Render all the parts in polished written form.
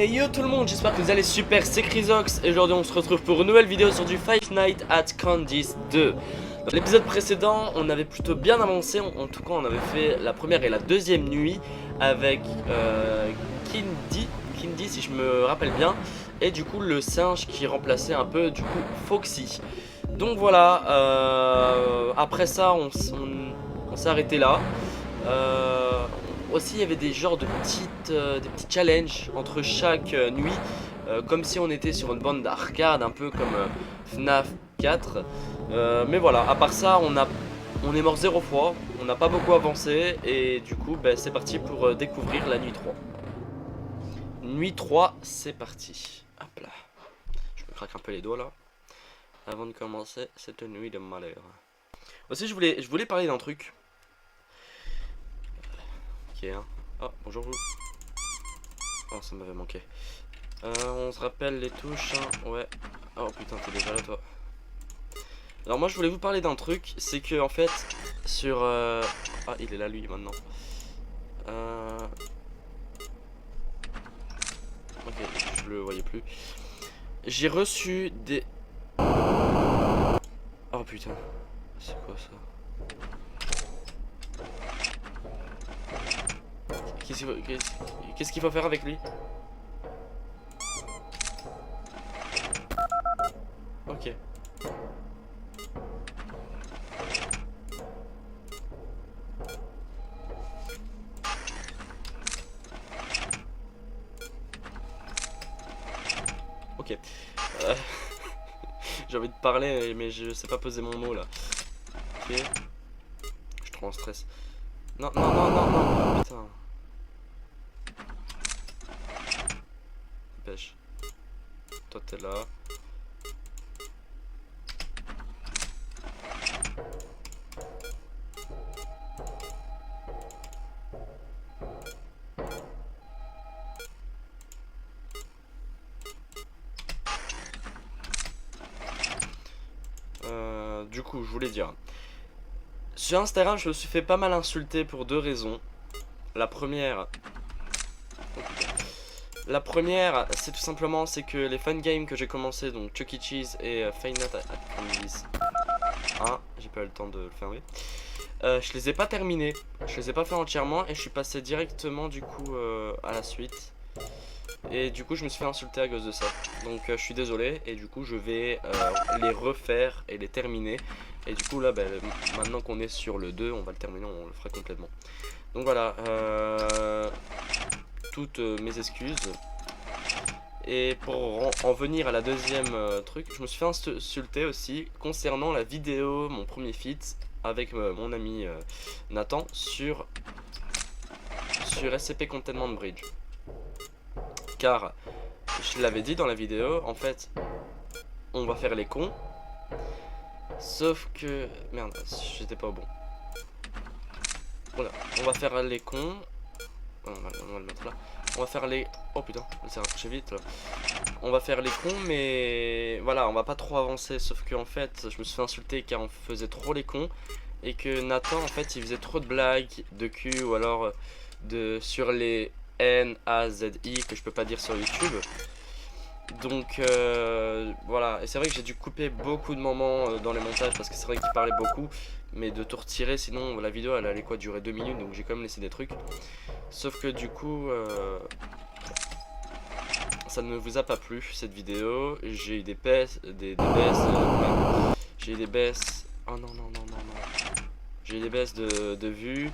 Hey yo tout le monde, j'espère que vous allez super, c'est Chrysox et aujourd'hui on se retrouve pour une nouvelle vidéo sur du Five Nights at Candy's 2. Dans l'épisode précédent, on avait plutôt bien avancé, en tout cas on avait fait la première et la deuxième nuit avec Kindy si je me rappelle bien, et du coup le singe qui remplaçait un peu du coup Foxy. Donc voilà, après ça on s'est arrêté là. Aussi il y avait des genres de des petits challenges entre chaque nuit, comme si on était sur une bande d'arcade, un peu comme FNAF 4. Mais voilà, à part ça on est mort 0 fois, on n'a pas beaucoup avancé et du coup c'est parti pour découvrir la nuit 3. Nuit 3, c'est parti. Hop là, je me craque un peu les doigts là avant de commencer cette nuit de malheur. Aussi je voulais parler d'un truc. Ok, hein. Oh, bonjour vous. Oh, ça m'avait manqué. On se rappelle les touches, hein. Ouais. Oh putain, t'es déjà là toi. Alors moi je voulais vous parler d'un truc, c'est que en fait sur ah, il est là lui maintenant. Ok, je le voyais plus. J'ai reçu des... Oh putain, c'est quoi ça? Qu'est-ce qu'il faut faire avec lui? Ok. Ok. J'ai envie de parler mais je sais pas poser mon mot là. Ok. Je suis trop en stress. Non, non, non, non, non. Putain. Pêche. Toi t'es là. Du coup, je voulais dire. Sur Instagram, je me suis fait pas mal insulter pour deux raisons. La première, c'est tout simplement que les fun games que j'ai commencé, donc Chuck E. Cheese et Five Nights at Candy's 1, j'ai pas eu le temps de le fermer. Je les ai pas terminés, je les ai pas fait entièrement et je suis passé directement du coup à la suite. Et du coup je me suis fait insulter à cause de ça. Donc je suis désolé et du coup je vais les refaire et les terminer. Et du coup là maintenant qu'on est sur le 2, on va le terminer, on le fera complètement. Donc voilà, toutes mes excuses. Et pour en venir à la deuxième truc, je me suis fait insulter aussi concernant la vidéo, mon premier feat avec mon ami Nathan sur SCP Containment Bridge. Car je l'avais dit dans la vidéo, en fait, on va faire les cons. Sauf que... Merde, j'étais pas au bon. Voilà, on va faire les cons. On va le mettre là. On va faire les... Oh putain, il s'est rapproché vite là. On va faire les cons, mais... Voilà, on va pas trop avancer. Sauf que en fait, je me suis fait insulter car on faisait trop les cons. Et que Nathan, en fait, il faisait trop de blagues de cul ou alors sur les N-A-Z-I que je peux pas dire sur YouTube. Donc voilà, et c'est vrai que j'ai dû couper beaucoup de moments dans les montages parce que c'est vrai qu'il parlait beaucoup, mais de tout retirer, sinon la vidéo elle allait quoi durer 2 minutes, donc j'ai quand même laissé des trucs. Sauf que du coup, ça ne vous a pas plu cette vidéo. J'ai eu des baisses, j'ai eu des baisses. Oh non non non non non. J'ai eu des baisses de vues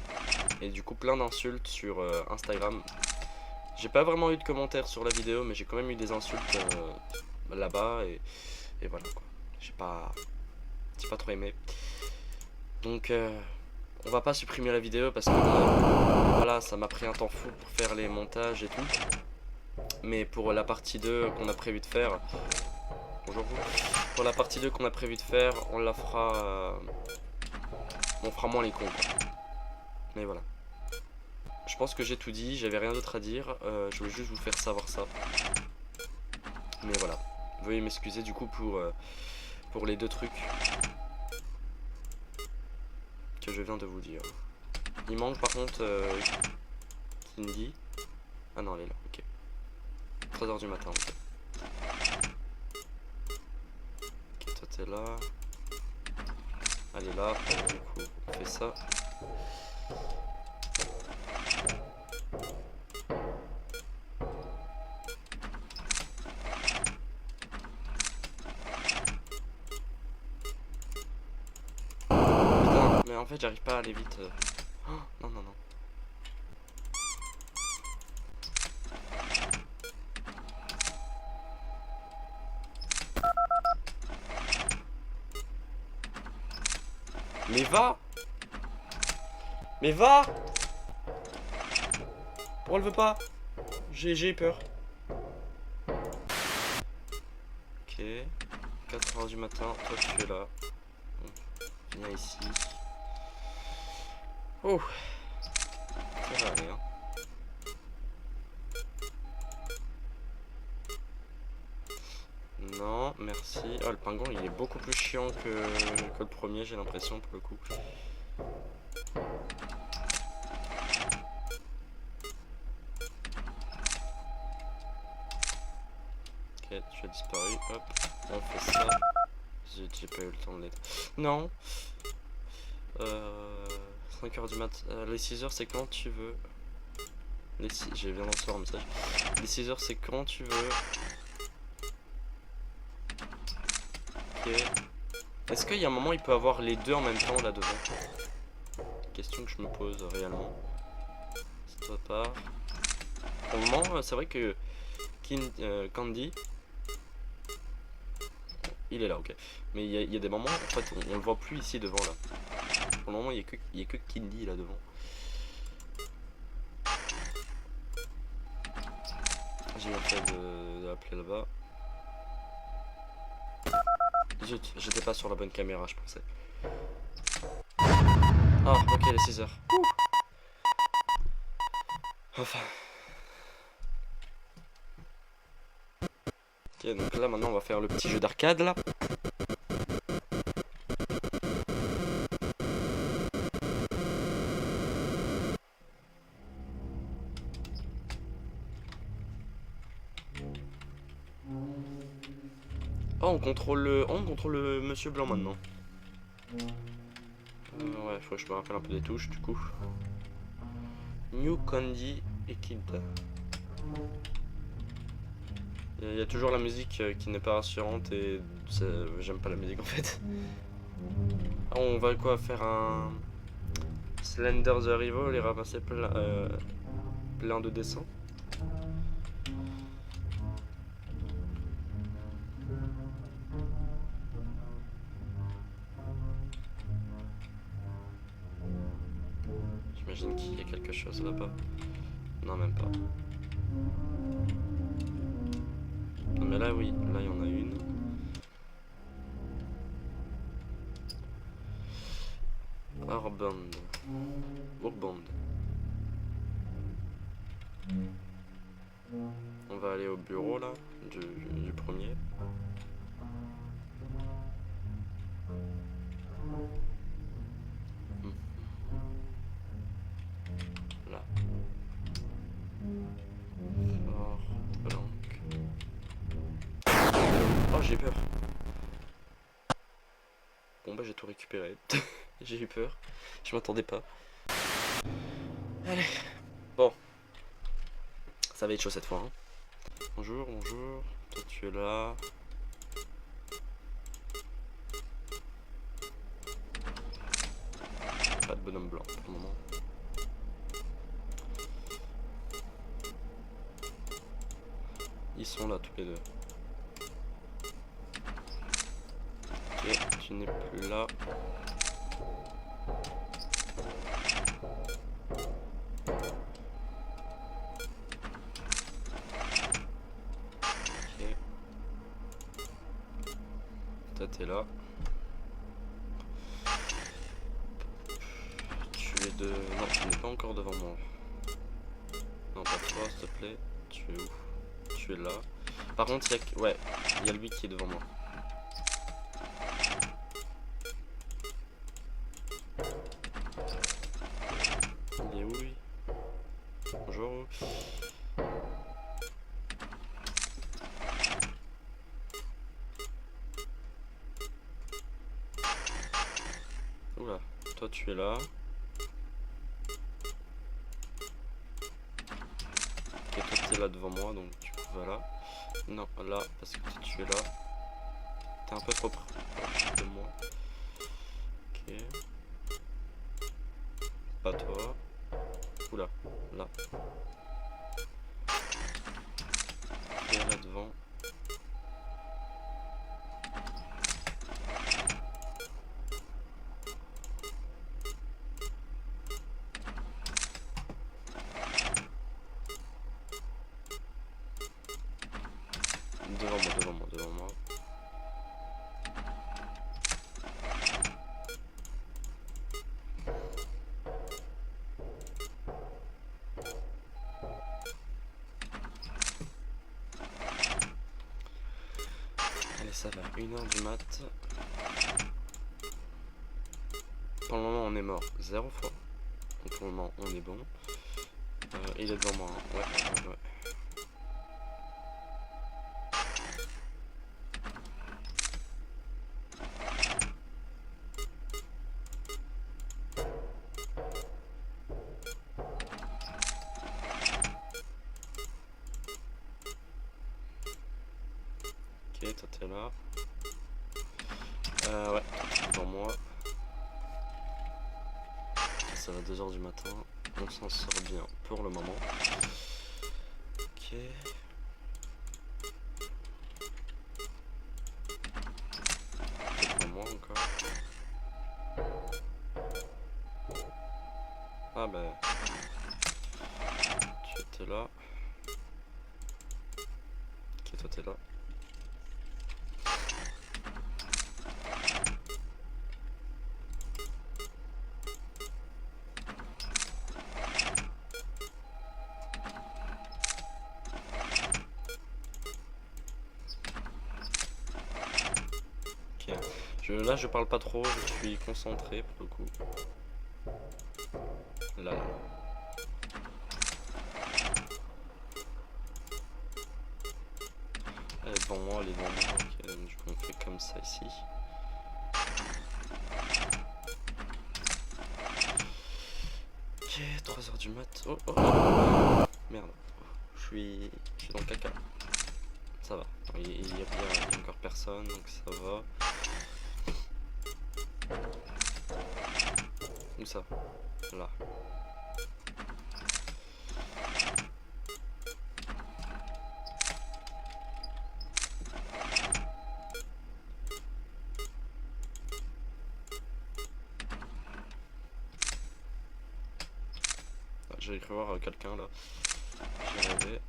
et du coup plein d'insultes sur Instagram. J'ai pas vraiment eu de commentaires sur la vidéo, mais j'ai quand même eu des insultes là-bas et voilà quoi. J'ai pas trop aimé. Donc on va pas supprimer la vidéo parce que voilà, ça m'a pris un temps fou pour faire les montages et tout. Mais pour la partie 2 qu'on a prévu de faire, bonjour vous. Pour la partie 2 qu'on a prévu de faire, on la fera on fera moins les cons quoi. Mais voilà. Je pense que j'ai tout dit, j'avais rien d'autre à dire, je voulais juste vous faire savoir ça. Mais voilà, veuillez m'excuser du coup pour les deux trucs que je viens de vous dire. Il manque par contre Kindy. Ah non, elle est là, ok. 3 h du matin. Ok, toi t'es là. Allez là, du coup on fait ça. Putain, mais en fait j'arrive pas à aller vite. Oh, non non non. Mais va! Mais va! Pourquoi elle veut pas? J'ai peur. Ok. 4 h du matin, toi tu es là. Bon, viens ici. Oh! Ça va aller, hein. Non, merci. Oh, le pingouin il est beaucoup plus chiant que le premier, j'ai l'impression, pour le coup. Ok, tu as disparu. Hop, on fait ça. J'ai pas eu le temps de l'aider. Non. 5 h du mat. Les 6 h c'est quand tu veux. Je viens d'en recevoir un message. Les 6 h c'est quand tu veux. Ok. Est-ce qu'il y a un moment il peut avoir les deux en même temps là devant? Question que je me pose réellement. C'est toi part. Pour le moment, c'est vrai que Candy, il est là, ok. Mais il y a des moments, en fait, on le voit plus ici devant là. Pour le moment, il y a que Candy là devant. J'ai bien fait d'appeler là-bas. Zut, j'étais pas sur la bonne caméra, je pensais. Ah, ok, les 6 h. Enfin. Ok, donc là maintenant on va faire le petit jeu d'arcade là. Oh, on contrôle le monsieur blanc maintenant. Ouais, faut que je me rappelle un peu des touches du coup. New Candy et Kid. Il y a toujours la musique qui n'est pas rassurante et j'aime pas la musique en fait. Ah, on va quoi faire un Slender the Rival et ramasser plein de dessins. J'imagine qu'il y a quelque chose là-bas. Non, même pas. Non, mais là, oui, là, il y en a une. Urband. On va aller au bureau là, du premier. Là. Fort blanc. Oh, j'ai peur. Bon bah j'ai tout récupéré. J'ai eu peur. Je m'attendais pas. Allez. Bon. Ça va être chaud cette fois. Hein. Bonjour, bonjour. Toi tu es là. Pas de bonhomme blanc pour le moment. Ils sont là tous les deux. Ok, tu n'es plus là. Ok. Toi t'es là. Tu es de... Non, tu n'es pas encore devant moi. Non, pas toi, s'il te plaît. Tu es où? Tu es là. Par contre, ouais, il y a lui qui est devant moi. Il est où lui? Bonjour. Toi tu es là. Ok, toi t'es là devant moi, donc tu vas là. Non, là, parce que toi tu es là. T'es un peu trop proche de moi. Ok. Pas toi. Oula, là. Et là devant. Devant moi, devant moi, devant moi. Allez, ça va, 1h du mat. Pour le moment, on est mort 0 fois. Donc pour le moment, on est bon. Il est devant moi, hein. Ouais. Ok, toi t'es là. Ouais, toi t'es devant moi. Ça va 2h du matin. On s'en sort bien pour le moment. Ok. T'es devant moi encore. Ah bah. Tu étais là. Ok, toi t'es là. Ok. Là je parle pas trop, je suis concentré pour le coup. Là. Elle est devant moi, elle est devant moi. Ok, donc du coup on fait comme ça ici. Ok, 3h du mat. Oh. Merde. Je suis dans le caca. Ça va. Il y a encore personne, donc ça va. Où ça? Là. J'ai cru voir quelqu'un là. J'y rêvais.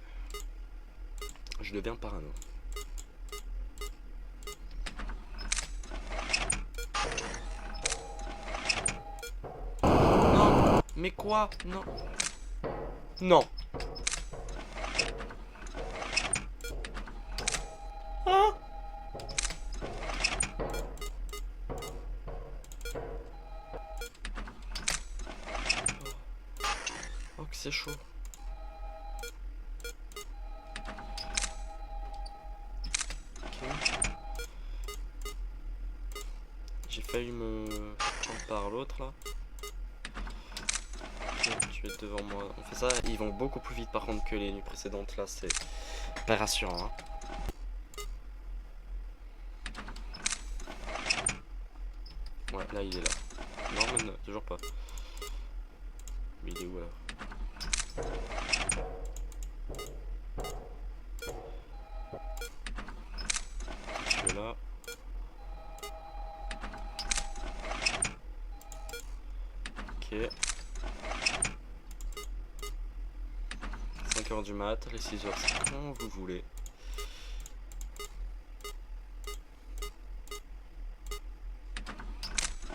Je deviens parano. Non. Mais quoi? Non. Non. Ah. Oh que c'est chaud. Ok. J'ai failli me prendre par l'autre là. Ok, tu es devant moi. On fait ça, ils vont beaucoup plus vite par contre que les nuits précédentes là, c'est pas rassurant. Hein. Ouais, là il est là. Non, mais non, toujours pas. Mais il est où alors? Tu es là. Ok. 5h du mat, les 6h c'est quand vous voulez.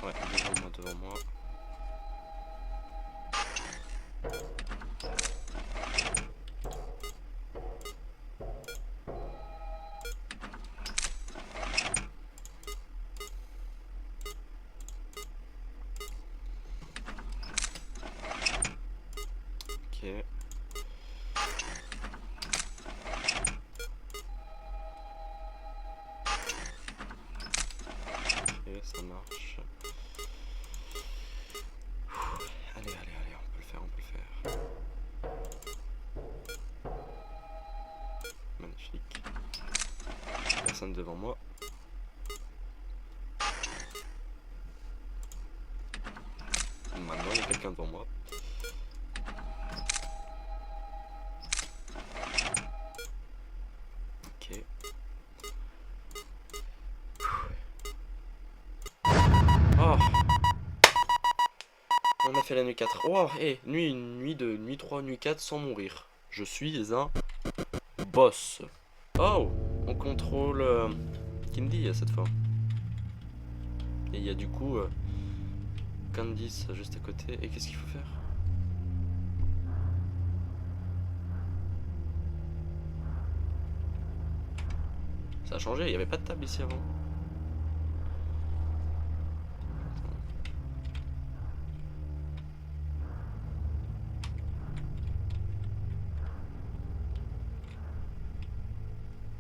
Ouais, devant moi. Ok. personne devant moi. Maintenant, il y a quelqu'un devant moi. Ok. Oh. On a fait la nuit 4. Oh, hey, nuit 2, nuit 3, nuit 4 sans mourir. Je suis un boss. Oh, on contrôle Kindy cette fois. Et il y a du coup Candice juste à côté. Et qu'est-ce qu'il faut faire? Ça a changé, il n'y avait pas de table ici avant.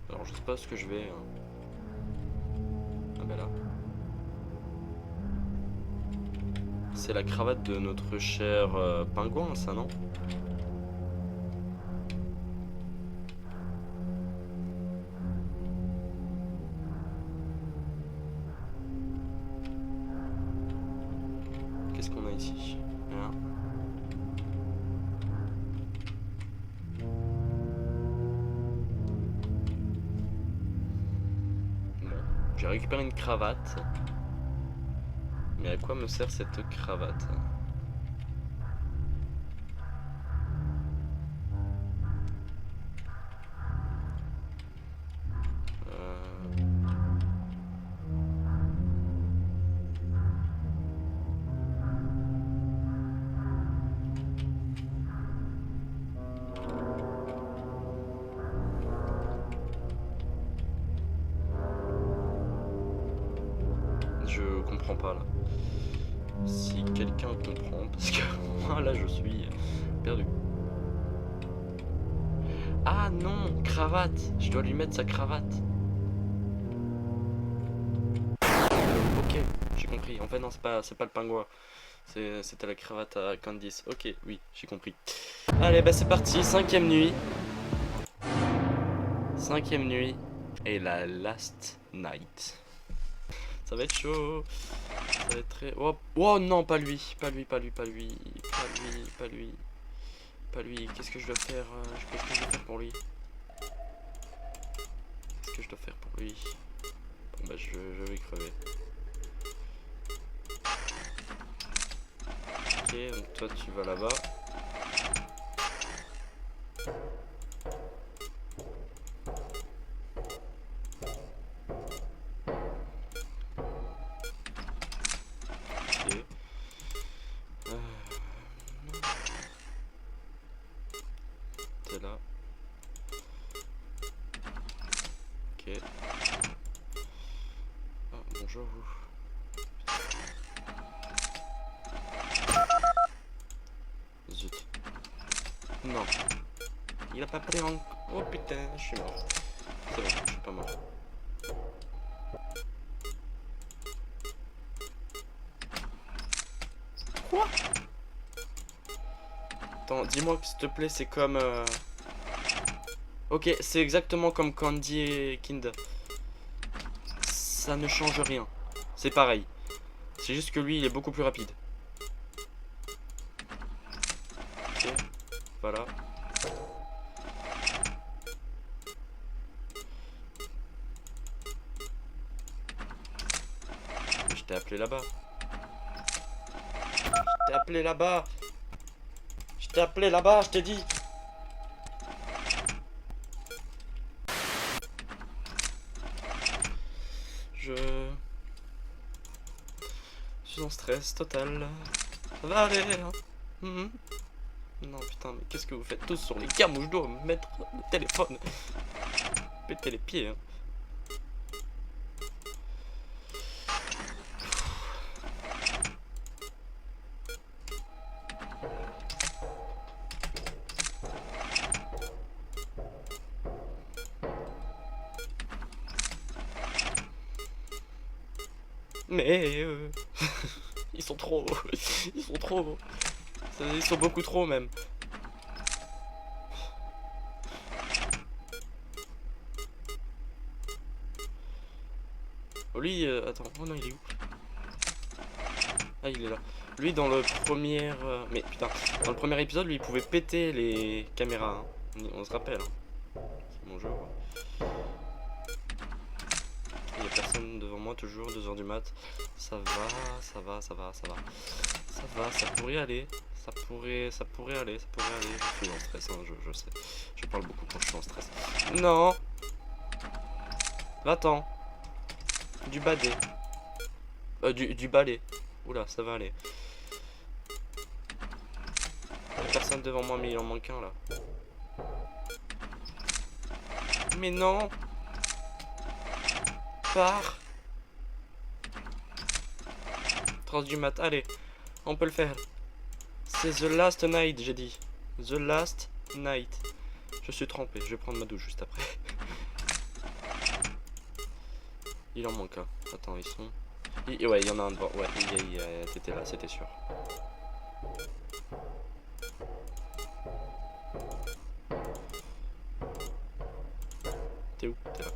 Alors je sais pas ce que je vais. Ah bah là. C'est la cravate de notre cher pingouin, ça, non? Qu'est-ce qu'on a ici? Rien. Bon, j'ai récupéré une cravate. Mais à quoi me sert cette cravate? Je comprends pas là. Si quelqu'un comprend, parce que moi là je suis perdu. Ah non, cravate. Je dois lui mettre sa cravate. Ok, j'ai compris. En fait non, c'est pas le pingouin. C'était la cravate à Candice. Ok, oui, j'ai compris. Allez, bah c'est parti, 5e nuit. 5e nuit. Et la last night. Ça va être chaud. Ça va être très... Oh, oh non, pas lui. Pas lui, pas lui, pas lui. Pas lui, pas lui. Pas lui. Qu'est-ce que je dois faire? Qu'est-ce que je dois faire pour lui? Qu'est-ce que je dois faire pour lui? Bon bah je vais crever. Ok, donc toi tu vas là-bas. Ok. T'es là. Ok. Ah, bonjour vous. Zut. Non. Il a pas pris en... Oh putain, je suis mort. C'est bon, je suis pas mort. Quoi? Attends, dis-moi s'il te plaît, c'est comme... Ok, c'est exactement comme Candy et Kind. Ça ne change rien. C'est pareil. C'est juste que lui, il est beaucoup plus rapide. Ok, voilà. Je t'ai appelé là-bas. Je t'ai appelé là-bas. Je t'ai appelé là-bas, je t'ai dit. Je suis en stress total. Ça va aller, hein. Non, putain, mais qu'est-ce que vous faites tous sur les cams où je dois me mettre le téléphone? Pétez les pieds, hein. Mais ils sont trop. Ils sont trop. Ils sont beaucoup trop même. Lui, attends, oh non, il est où? Ah, il est là. Lui, dans le premier... mais putain, dans le premier épisode, lui, il pouvait péter les caméras. Hein. On se rappelle. Hein. C'est mon jeu. Il n'y a personne devant moi, toujours, 2 h du mat. Ça va, ça va, ça va, ça va. Ça va, ça pourrait aller. Ça pourrait aller, ça pourrait aller. Je suis en stress, hein, je sais. Je parle beaucoup quand je suis en stress. Non. Va-t'en. Du badé. Du balai. Oula, ça va aller. Il n'y a personne devant moi, mais il en manque un là. Mais non. Pars. Trans du mat, allez. On peut le faire. C'est The Last Night, j'ai dit. The Last Night. Je suis trempé, je vais prendre ma douche juste après. Il en manque un. Attends, ils sont... ouais, il y en a un devant. Ouais, t'étais là, c'était sûr. T'es où? T'es là.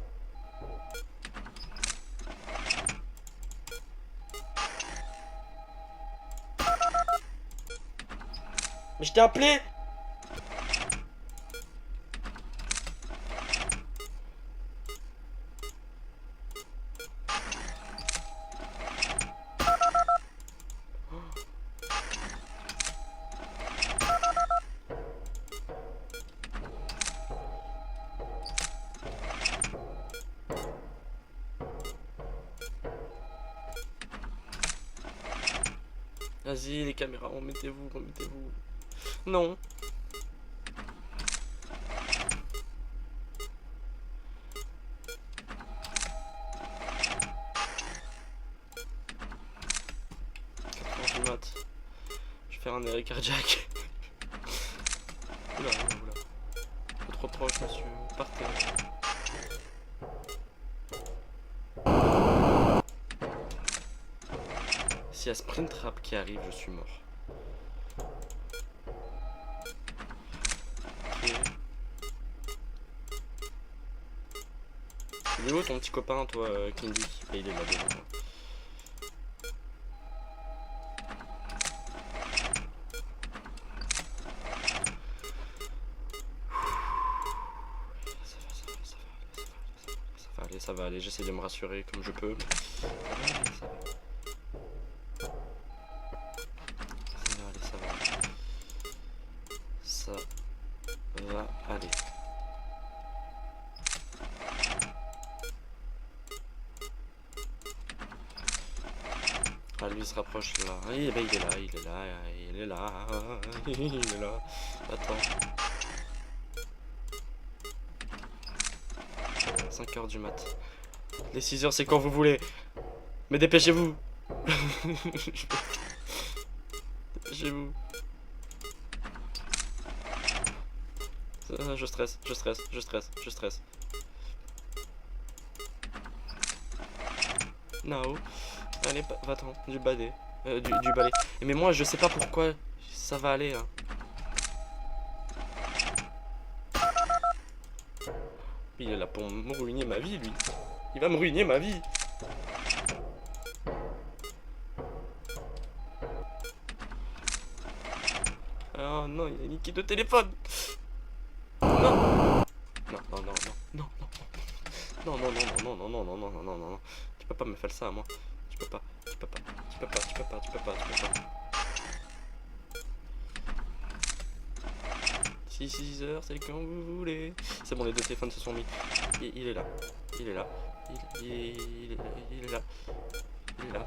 Mais je t'ai appelé! Vas-y, les caméras, remettez-vous, remettez-vous. Non. Du mat. Je vais faire un arrêt cardiaque. Oula, oula, oula. Trop proche, monsieur. Partez. S'il y a Sprint Trap qui arrive, je suis mort. Ok. Il est où ton petit copain, toi, Kindy? Il est là devant moi. Ça va aller, j'essaie de me rassurer comme je peux. Ça va aller, ça va. Ça va aller. Ça va aller. Ah, lui il se rapproche là. Eh ben, il est là, il est là, il est là, il est là. Attends. 5 h du mat. Les 6 h c'est quand vous voulez. Mais dépêchez-vous. Dépêchez-vous. Je stresse, je stresse, je stresse, je stresse. No. Allez, va-t'en, du balai. Du balai. Mais moi, je sais pas pourquoi ça va aller. Hein. Il est là pour me ruiner ma vie, lui. Il va me ruiner ma vie. Oh non, il a niqué de téléphone. Non. Non, non, non, non, non, non, non, non, non, non, non, non, non, non, non, non, non. Tu peux pas me faire ça à moi. Tu peux pas, tu peux pas, tu peux pas, tu peux pas, tu peux pas, tu peux pas. 6 h, c'est quand vous voulez. C'est bon, les deux téléphones se sont mis. Il est là. Il est là. Il est là. Il est là.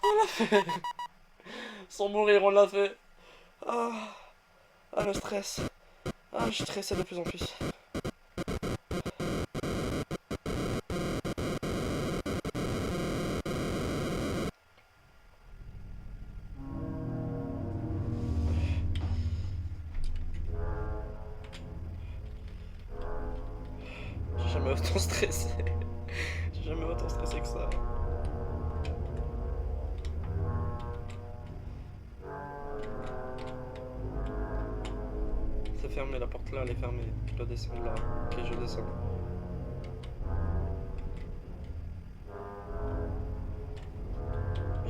On l'a fait. Sans mourir, on l'a fait. Ah, le stress. Ah, je stressais de plus en plus. J'ai jamais autant stressé. J'ai jamais autant stressé que ça. C'est fermé, la porte là, elle est fermée. Je dois descendre là. Ok, je descends.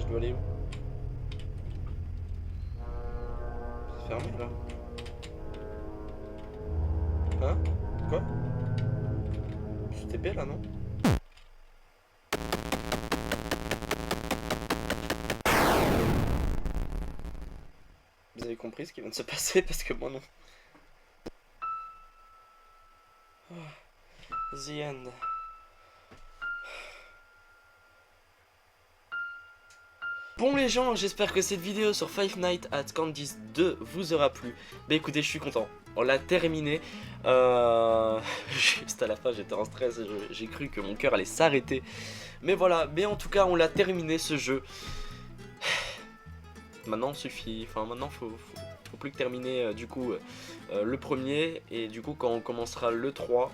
Je dois aller où? C'est fermé là. Hein? Quoi? C'était belle là, non? Vous avez compris ce qui vient de se passer parce que moi non. The end. Bon les gens, j'espère que cette vidéo sur Five Nights at Candy's 2 vous aura plu. Bah écoutez, je suis content, on l'a terminé. Juste à la fin j'étais en stress, j'ai cru que mon cœur allait s'arrêter. Mais voilà, mais en tout cas on l'a terminé ce jeu. Maintenant suffit, enfin maintenant faut plus que terminer du coup le premier. Et du coup quand on commencera le 3,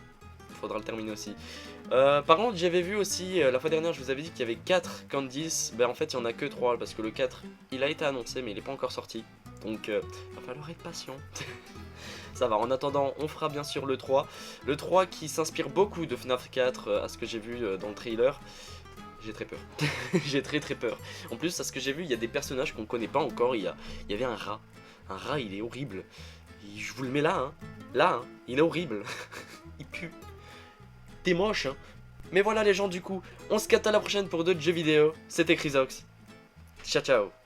il faudra le terminer aussi. Par contre j'avais vu aussi, la fois dernière je vous avais dit qu'il y avait 4 Candies. Ben en fait il n'y en a que 3 parce que le 4 il a été annoncé mais il n'est pas encore sorti. Donc il va falloir être patient. Ça va, en attendant on fera bien sûr le 3. Le 3 qui s'inspire beaucoup de FNAF 4 à ce que j'ai vu dans le trailer. J'ai très peur. J'ai très peur. En plus à ce que j'ai vu il y a des personnages qu'on connaît pas encore. Il y avait un rat. Un rat il est horrible. Je vous le mets là hein. Là hein. Il est horrible. Il pue. T'es moche hein. Mais voilà les gens du coup, on se capte à la prochaine pour d'autres jeux vidéo. C'était Chrysox. Ciao ciao.